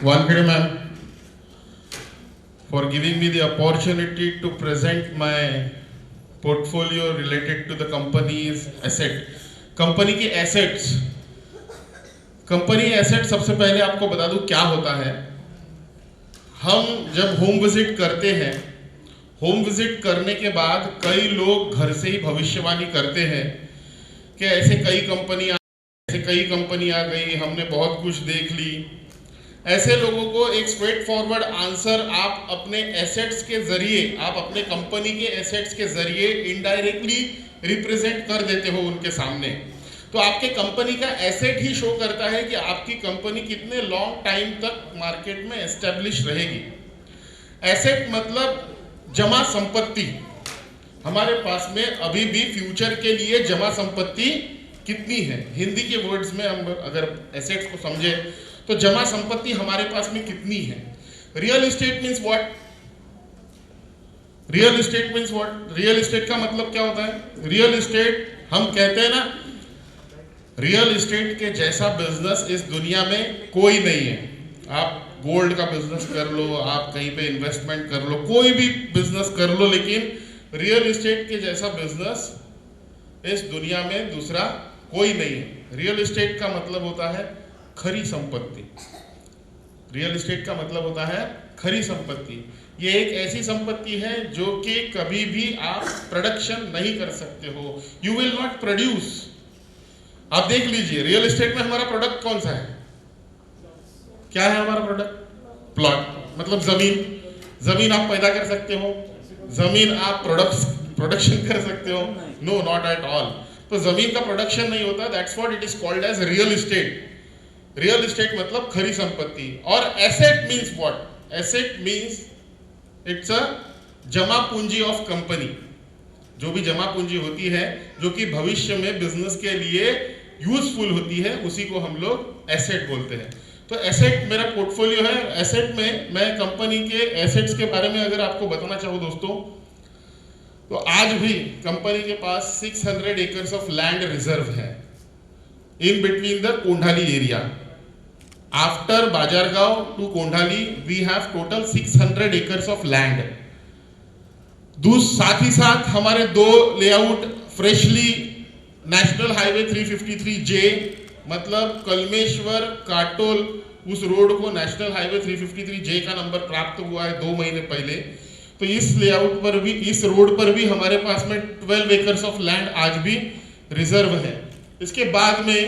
Wankhede ma'am, for giving me the opportunity to present my portfolio related to the company's asset. Company की assets, company asset सबसे पहले आपको बता दूं क्या होता है। हम जब होम विजिट करते हैं, होम विजिट करने के बाद कई लोग घर से ही भविष्यवाणी करते हैं कि ऐसे कई कंपनी आ गई, हमने बहुत कुछ देख ली। ऐसे लोगों को एक स्ट्रेट फॉरवर्ड आंसर आप अपने एसेट्स के जरिए, आप अपने कंपनी के एसेट्स के जरिए इनडायरेक्टली रिप्रेजेंट कर देते हो उनके सामने। तो आपके कंपनी का एसेट ही शो करता है कि आपकी कंपनी कितने लॉन्ग टाइम तक मार्केट में एस्टेब्लिश रहेगी। एसेट मतलब जमा संपत्ति। हमारे पास में अभी भी फ्यूचर के लिए जमा संपत्ति कितनी है। हिंदी के वर्ड्स में हम अगर एसेट्स को समझे तो जमा संपत्ति हमारे पास में कितनी है। Real estate means what? Real estate means what? Real estate का मतलब क्या होता है? रियल एस्टेट, हम कहते हैं ना, रियल एस्टेट के जैसा बिजनेस इस दुनिया में कोई नहीं है। आप गोल्ड का बिजनेस कर लो, आप कहीं पे इन्वेस्टमेंट कर लो, कोई भी बिजनेस कर लो, लेकिन रियल एस्टेट के जैसा बिजनेस इस दुनिया में दूसरा कोई नहीं है। रियल एस्टेट का मतलब होता है खरी संपत्ति। रियल एस्टेट का मतलब होता है खरी संपत्ति। ये एक ऐसी संपत्ति है जो कि कभी भी आप प्रोडक्शन नहीं कर सकते हो। You will not produce. आप देख लीजिए, रियल एस्टेट में हमारा प्रोडक्ट कौन सा है? क्या है हमारा प्रोडक्ट? प्लॉट, मतलब जमीन। जमीन आप पैदा कर सकते हो, जमीन आप प्रोडक्शन कर सकते हो? No, not at all. तो जमीन का प्रोडक्शन नहीं होता। That's what it is called as real estate. Real estate मतलब खरी संपत्ति। और asset means what? Asset means it's a जमा पूंजी ऑफ कंपनी। जो भी जमा पूंजी होती है जो कि भविष्य में बिजनेस के लिए यूजफुल होती है, उसी को हम लोग एसेट बोलते हैं। तो एसेट मेरा पोर्टफोलियो है। एसेट में मैं कंपनी के एसेट्स के बारे में अगर आपको बताना चाहूँ दोस्तों, तो आज भी कंपनी के पास 600 एकर्स ऑफ लैंड रिजर्व है in between the Kondhali area. After Bazargaon to Kondhali we have total 600 acres of land. साथ ही साथ हमारे 2 layout freshly national highway 353J, मतलब कलमेश्वर काटोल, उस रोड को नेशनल हाईवे 353J का नंबर प्राप्त हुआ है 2 महीने पहले। तो इस लेआउट पर भी, इस रोड पर भी हमारे पास में 12 एकर्स ऑफ लैंड आज भी रिजर्व है। इसके बाद में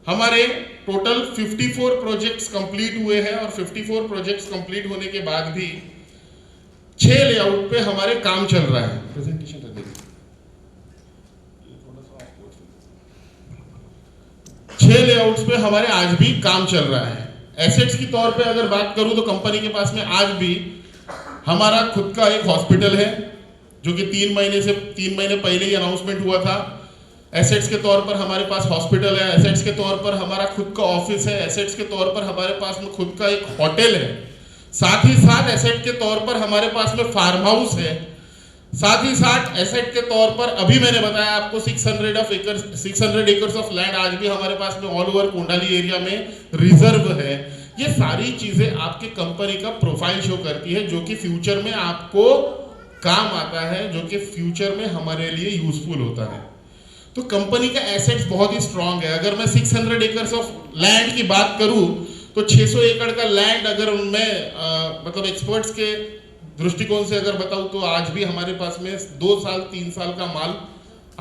हमारे टोटल 54 प्रोजेक्ट्स कंप्लीट हुए हैं और 54 प्रोजेक्ट्स कंप्लीट होने के बाद भी 6 लेआउट पे हमारे काम चल रहा है। प्रेजेंटेशन कर देखिए। 6 लेआउट्स पे हमारे आज भी काम चल रहा है। एसेट्स की तौर पे अगर बात करूं तो कंपनी के पास में आज भी हमारा खुद का एक हॉस्पिटल है जो कि 3 महीने पहले ही अनाउंसमेंट हुआ था। एसेट्स के तौर पर हमारे पास हॉस्पिटल है, एसेट्स के तौर पर हमारा खुद का ऑफिस है, एसेट्स के तौर पर हमारे पास में खुद का एक होटल है। साथ ही साथ एसेट के तौर पर हमारे पास में फार्म हाउस है। साथ ही साथ एसेट के तौर पर अभी मैंने बताया आपको 600 एकर्स ऑफ लैंड आज भी हमारे पास में ऑल ओवर कोंडाली एरिया में रिजर्व है। ये सारी चीजें आपके कंपनी का प्रोफाइल शो करती है जो कि फ्यूचर में आपको काम आता है, जो कि फ्यूचर में हमारे लिए यूजफुल होता है। तो कंपनी का एसेट्स बहुत ही स्ट्रांग है। अगर मैं 600 एकर्स ऑफ लैंड की बात करूं तो 600 एकड़ का लैंड अगर उनमें मतलब एक्सपर्ट्स के दृष्टिकोण से अगर बताऊं तो आज भी हमारे पास में 2 साल 3 साल का माल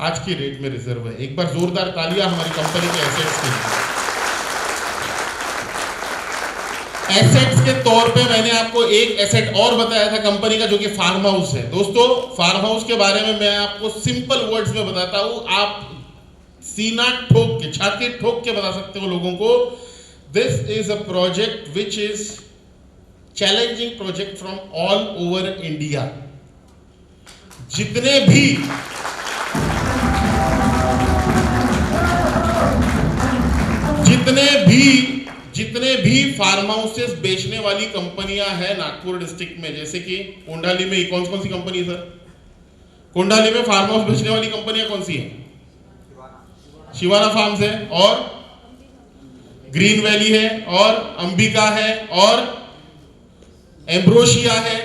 आज की रेट में रिजर्व है। एक बार जोरदार तालियां हमारी कंपनी के एसेट्स के लिए। एसेट्स के तौर पे मैंने आपको एक एसेट और बताया था कंपनी का जो कि फार्म हाउस है। दोस्तों, फार्म हाउस के बारे में मैं आपको सिंपल वर्ड्स में बताता हूं, आप सीना ठोक के, छाती ठोक के बता सकते हो लोगों को। This is a project which is challenging project from all over India. जितने भी फार्म हाउसेस बेचने वाली कंपनियां हैं नागपुर डिस्ट्रिक्ट में, जैसे कि कोंडाली में कौन सी कंपनी है सर? कोंडाली में फार्म हाउस बेचने वाली कंपनियां कौन सी हैं? शिवाना फार्म्स है और ग्रीन वैली है और अंबिका है और एम्ब्रोशिया है,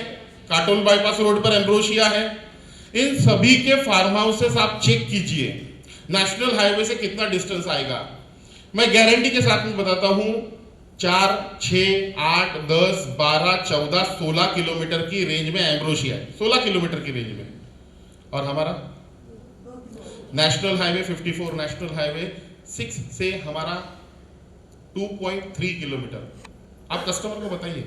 काटोल बाईपास रोड पर एम्ब्रोशिया है। इन सभी के फार्म हाउसेस आप चेक कीजिए, नेशनल हाईवे से कितना डिस्टेंस आएगा। मैं गारंटी के साथ में बताता हूं 4, 6, 8, 10, 12, 14, 16 किलोमीटर की रेंज में एम्ब्रोशिया है, 16 किलोमीटर की रेंज में। और हमारा नेशनल हाईवे 54, नेशनल हाईवे 6 से हमारा 2.3 किलोमीटर। आप कस्टमर को बताइए,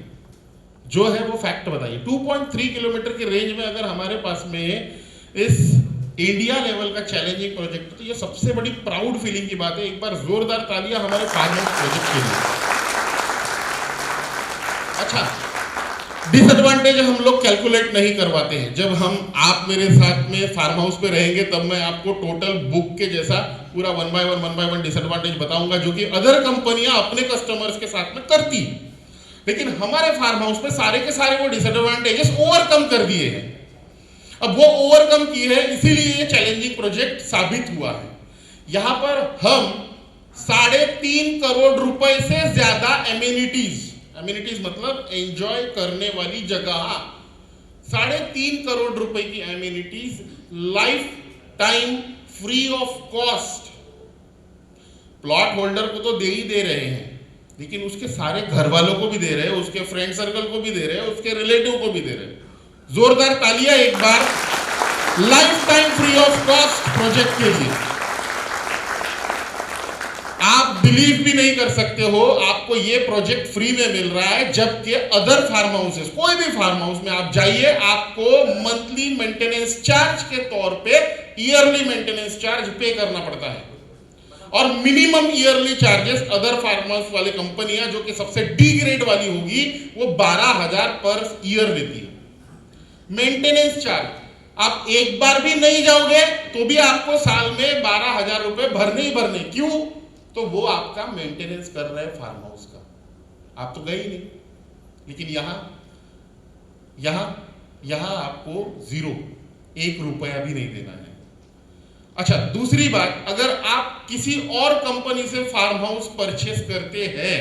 जो है वो फैक्ट बताइए। 2.3 किलोमीटर की रेंज में अगर हमारे पास में इस इंडिया लेवल का चैलेंजिंग प्रोजेक्ट, तो ये सबसे बड़ी प्राउड फीलिंग की बात है। एक बार जोरदार तालियां हमारे फार्म हाउस प्रोजेक्ट के लिए। अच्छा, डिसएडवांटेज हम लोग कैलकुलेट नहीं करवाते हैं। जब आप मेरे साथ में फार्म हाउस पे रहेंगे तब मैं आपको टोटल बुक के जैसा पूरा 1 बाय 1 डिसएडवांटेज बताऊंगा, जो कि अदर कंपनियां अपने कस्टमर्स के साथ में करती है। लेकिन हमारे फार्म हाउस में सारे के सारे वो डिसएडवांटेजेस ओवरकम कर दिए हैं। अब वो ओवरकम की है, इसीलिए ये चैलेंजिंग प्रोजेक्ट साबित हुआ है। यहां पर हम 3.5 करोड़ रुपए से ज्यादा एमिनिटीज मतलब एंजॉय करने वाली जगह, 3.5 करोड़ रुपए की amenities life time free of cost plot holder को तो दे ही दे रहे हैं, लेकिन उसके सारे घर वालों को भी दे रहे हैं, उसके फ्रेंड सर्कल को भी दे रहे हैं, उसके रिलेटिव को भी दे रहे हैं। जोरदार तालियां एक बार life time free of cost project के लिए। आप बिलीव भी नहीं कर सकते हो, आपको ये प्रोजेक्ट फ्री में मिल रहा है, जबकि अदर फार्म हाउसेस, कोई भी फार्म हाउस में आप जाइए, आपको मंथली मेंटेनेंस चार्ज के तौर पे ईयरली मेंटेनेंस चार्ज पे करना पड़ता है। और minimum yearly charges other farm house वाली कंपनियां, जो कि सबसे डी ग्रेड वाली होगी, वो 12,000 पर ईयर लेती है मेंटेनेंस चार्ज। आप एक बार भी नहीं जाओगे तो भी आपको साल में 12,000 रुपए भरने ही भरने। क्यों? तो वो आपका मेंटेनेंस कर रहे हैं फार्म हाउस का, आप तो गए ही नहीं। लेकिन यहां आपको 1 रुपया भी नहीं देना है। अच्छा, दूसरी बात, अगर आप किसी और कंपनी से फार्म हाउस परचेस करते हैं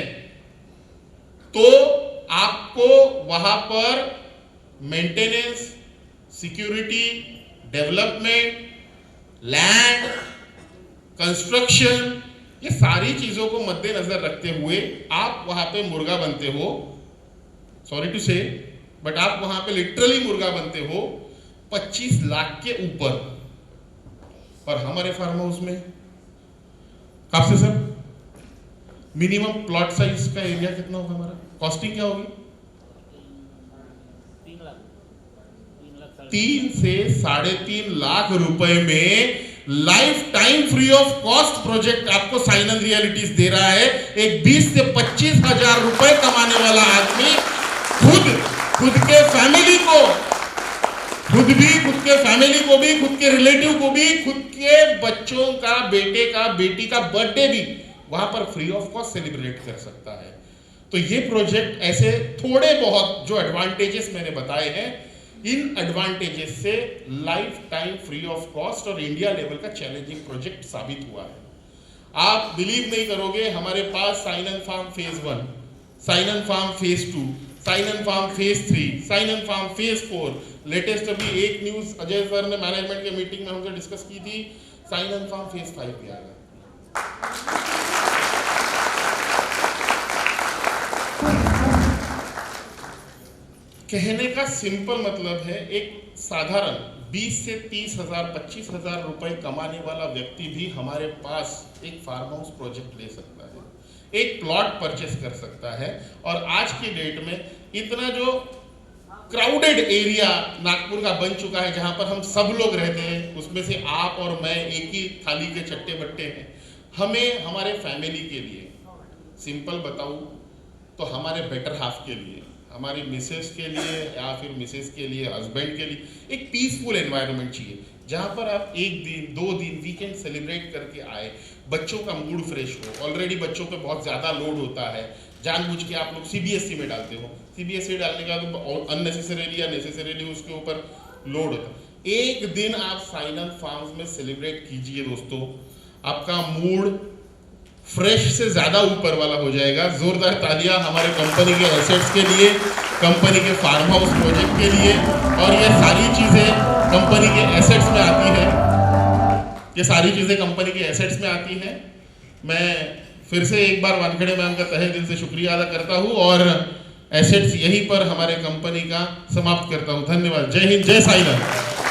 तो आपको वहां पर maintenance, security, development, land, construction, ये सारी चीजों को मद्देनजर रखते हुए आप वहां पे मुर्गा बनते हो। सॉरी टू से, बट आप वहां पे लिटरली मुर्गा बनते हो 25 लाख के ऊपर। और हमारे फार्म हाउस में कब से सर मिनिमम प्लॉट साइज का एरिया कितना होगा, हमारा कॉस्टिंग क्या होगी? 3 से 3.5 लाख रुपए में life time free of cost project आपको साइनन रियलिटीज दे रहा है। एक 20 से 25 हजार रुपए कमाने वाला आदमी खुद के फैमिली को, खुद के फैमिली को भी, खुद के रिलेटिव को भी, खुद के बच्चों का, बेटे का, बेटी का बर्थडे भी वहां पर फ्री ऑफ कॉस्ट सेलिब्रेट कर सकता है। तो ये प्रोजेक्ट ऐसे थोड़े बहुत जो एडवांटेजेस मैंने बताए हैं, इन एडवांटेजेस से life time free of cost और इंडिया लेवल का चैलेंजिंग प्रोजेक्ट साबित हुआ है। आप बिलीव नहीं करोगे, हमारे पास साइनन फार्म फेज 1, साइनन फार्म फेज 2, साइनन फार्म फेज 3, साइनन फार्म फेज 4, लेटेस्ट अभी एक न्यूज अजय सर ने मैनेजमेंट के मीटिंग में हमसे डिस्कस की थी, साइनन फार्म फेज 5 भी आएगा। कहने का सिंपल मतलब है, एक साधारण 20 से 30 हजार 25 हजार रुपए कमाने वाला व्यक्ति भी हमारे पास एक फार्म हाउस प्रोजेक्ट ले सकता है, एक प्लॉट परचेस कर सकता है। और आज की डेट में इतना जो क्राउडेड एरिया नागपुर का बन चुका है, जहां पर हम सब लोग रहते हैं, उसमें से आप और मैं एक ही थाली के चट्टे बट्टे हैं। हमें हमारे फैमिली के लिए, सिंपल बताऊं तो हमारे बेटर हाफ के लिए, हमारी मिसेस के लिए या फिर मिसेस के लिए, हस्बैंड के लिए एक पीसफुल एनवायरनमेंट चाहिए, जहां पर आप 1 दिन 2 दिन वीकेंड सेलिब्रेट करके आए, बच्चों का मूड फ्रेश हो। ऑलरेडी बच्चों पे बहुत ज़्यादा लोड होता है, जानबूझ के आप लोग सीबीएसई में डालते हो, सीबीएसई डालने का तो अननेसेसरीली या नेसेसरीली उसके ऊपर लोड होता है। एक दिन आप साइनन फार्म्स में सेलिब्रेट कीजिए दोस्तों, आपका मूड फ्रेश से ज़्यादा ऊपर वाला हो जाएगा। जोरदार तालियां हमारे कंपनी के एसेट्स के लिए, कंपनी के फार्म हाउस प्रोजेक्ट के लिए। और ये सारी चीज़ें कंपनी के एसेट्स में आती है, ये सारी चीज़ें कंपनी के एसेट्स में आती हैं। मैं फिर से एक बार वानखेड़े मैम का तहे दिल से शुक्रिया अदा करता हूँ और एसेट्स यहीं पर हमारे कंपनी का समाप्त करता हूँ। धन्यवाद। जय हिंद, जय साईं राम।